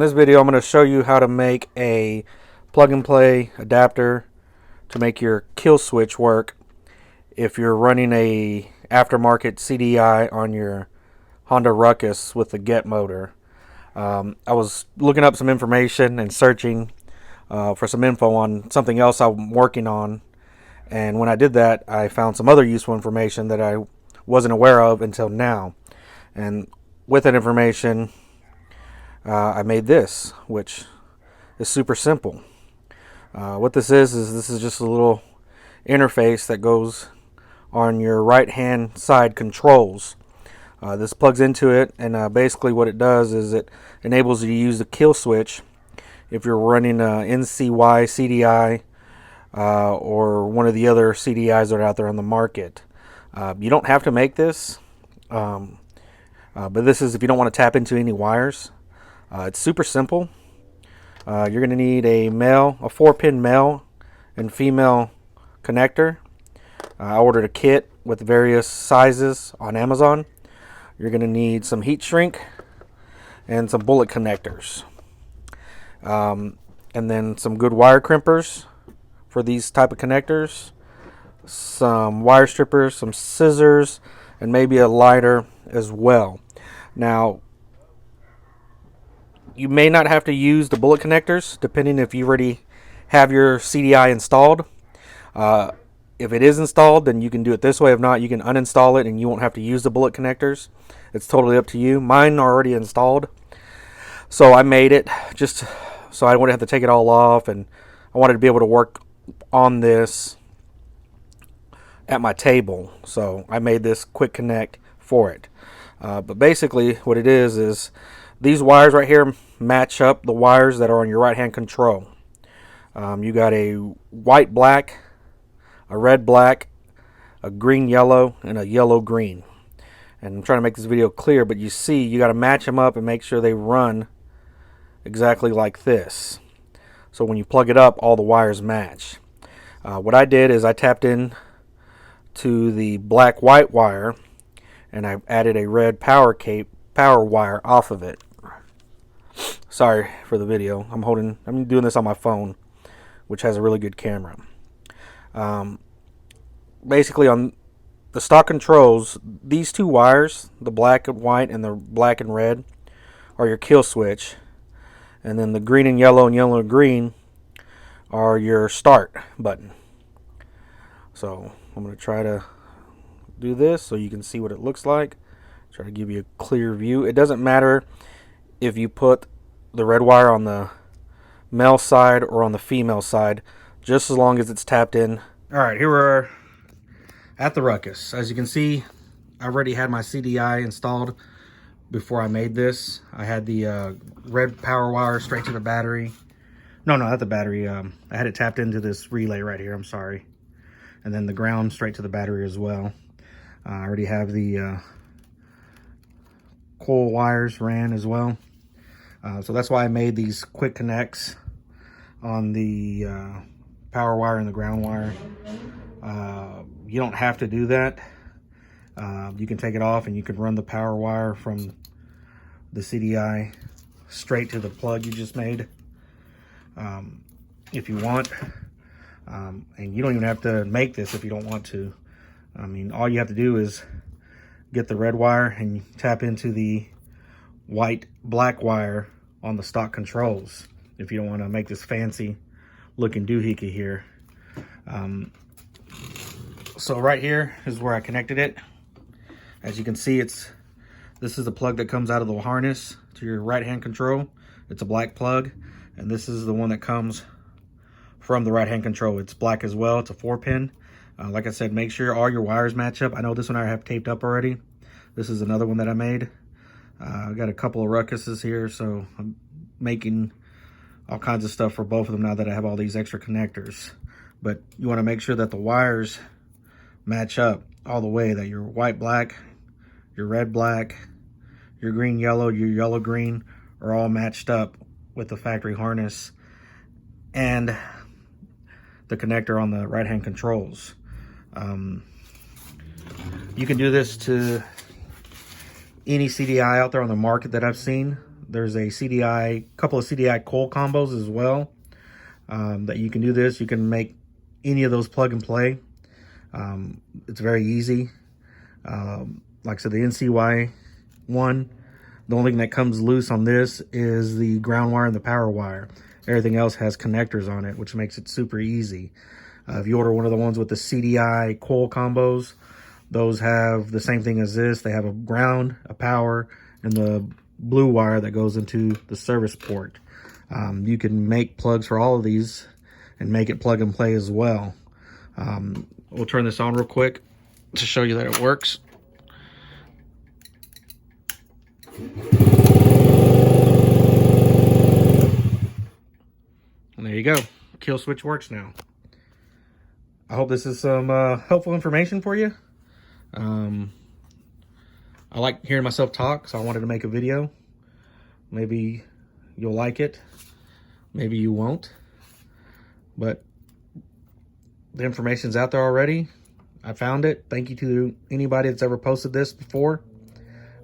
In this video, I'm going to show you how to make a plug-and-play adapter to make your kill switch work if you're running a aftermarket CDI on your Honda Ruckus with the get motor. I was looking up some information and searching for some info on something else I'm working on, and when I did that, I found some other useful information that I wasn't aware of until now. And with that information, I made this, which is super simple. What this is just a little interface that goes on your right hand side controls. This plugs into it, and basically what it does is it enables you to use the kill switch if you're running NCY CDI or one of the other CDIs that are out there on the market. You don't have to make this, but this is if you don't want to tap into any wires. It's super simple. You're going to need a 4-pin male and female connector. I ordered a kit with various sizes on Amazon. You're going to need some heat shrink and some bullet connectors. And then some good wire crimpers for these type of connectors. Some wire strippers, some scissors, and maybe a lighter as well. Now, you may not have to use the bullet connectors, depending if you already have your CDI installed. If it is installed, then you can do it this way. If not, you can uninstall it and you won't have to use the bullet connectors. It's totally up to you. Mine are already installed, so I made it just so I wouldn't have to take it all off, and I wanted to be able to work on this at my table, so I made this quick connect for it. But basically what it is these wires right here match up the wires that are on your right hand control. You got a white black, a red black, a green yellow, and a yellow green. And I'm trying to make this video clear, but you see you got to match them up and make sure they run exactly like this. So when you plug it up, all the wires match. What I did is I tapped in to the black white wire, and I added a red power wire off of it. Sorry for the video. I'm doing this on my phone, which has a really good camera. Basically, on the stock controls, these two wires, the black and white and the black and red, are your kill switch, and then the green and yellow and green are your start button. So I'm going to try to do this so you can see what it looks like. Try to give you a clear view. It doesn't matter if you put the red wire on the male side or on the female side, just as long as it's tapped in. Alright, here we're at the Ruckus. As you can see, I already had my CDI installed before I made this. I had the red power wire straight to the battery. No, not the battery. I had it tapped into this relay right here, I'm sorry. And then the ground straight to the battery as well. I already have the coil wires ran as well. So that's why I made these quick connects on the power wire and the ground wire. You don't have to do that. You can take it off and you can run the power wire from the CDI straight to the plug you just made if you want. And you don't even have to make this if you don't want to. I mean, all you have to do is get the red wire and tap into the white black wire on the stock controls if you don't want to make this fancy looking doohickey here. So right here is where I connected it. As you can see, this is the plug that comes out of the harness to your right hand control. It's a black plug, and this is the one that comes from the right hand control. It's black as well. It's a 4-pin. Like I said, make sure all your wires match up. I know this one I have taped up already. This is another one that I made. I got a couple of Ruckuses here, so I'm making all kinds of stuff for both of them now that I have all these extra connectors. But you want to make sure that the wires match up all the way, that your white black, your red black, your green yellow, your yellow green are all matched up with the factory harness and the connector on the right hand controls. You can do this to any CDI out there on the market that I've seen. There's a couple of CDI coil combos as well that you can do this. You can make any of those plug and play. It's very easy. Like I said, the NCY one, the only thing that comes loose on this is the ground wire and the power wire. Everything else has connectors on it, which makes it super easy. If you order one of the ones with the CDI coil combos, those have the same thing as this. They have a ground, a power, and the blue wire that goes into the service port. You can make plugs for all of these and make it plug and play as well. We'll turn this on real quick to show you that it works. And there you go. Kill switch works now. I hope this is some helpful information for you. I like hearing myself talk, so I wanted to make a video. Maybe you'll like it. Maybe you won't. But the information's out there already. I found it. Thank you to anybody that's ever posted this before.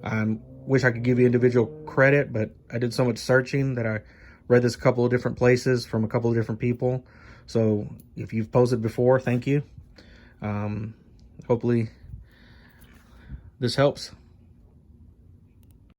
I wish I could give you individual credit, but I did so much searching that I read this a couple of different places from a couple of different people. So if you've posted before, thank you. Hopefully this helps.